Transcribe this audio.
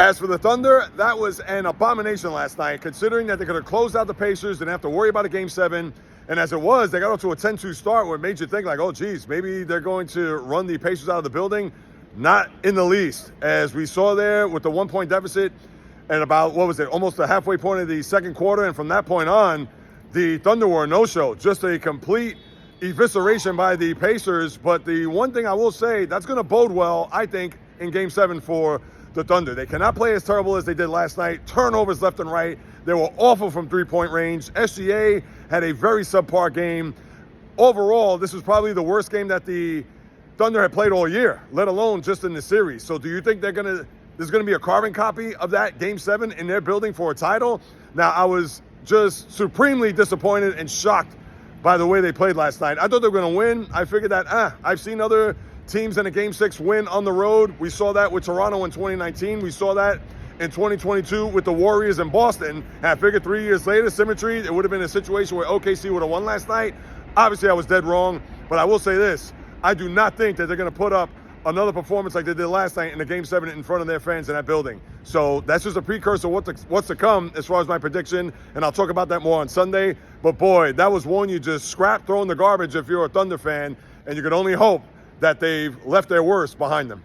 As for the Thunder, that was an abomination last night, considering that they could have closed out the Pacers, didn't have to worry about a Game 7. And as it was, they got off to a 10-2 start where it made you think like, oh, geez, maybe they're going to run the Pacers out of the building. Not in the least. As we saw there with the 1-point deficit and about, almost the halfway point of the second quarter. And from that point on, the Thunder were a no-show. Just a complete evisceration by the Pacers. But the one thing I will say, that's going to bode well, I think, in Game 7 for the Thunder. They cannot play as terrible as they did last night. Turnovers left and right. They were awful from three-point range. SGA had a very subpar game. Overall, this was probably the worst game that the Thunder had played all year, let alone just in the series. So do you think there's going to be a carbon copy of that Game 7 in their building for a title? Now, I was just supremely disappointed and shocked by the way they played last night. I thought they were going to win. I figured that, I've seen other teams in a Game 6 win on the road. We saw that with Toronto in 2019. We saw that in 2022 with the Warriors in Boston. And I figured 3 years later, symmetry, it would have been a situation where OKC would have won last night. Obviously, I was dead wrong. But I will say this. I do not think that they're going to put up another performance like they did last night in the Game 7 in front of their fans in that building. So that's just a precursor of what's to come as far as my prediction. And I'll talk about that more on Sunday. But boy, that was one you just scrap, throw in the garbage if you're a Thunder fan. And you could only hope that they've left their worst behind them.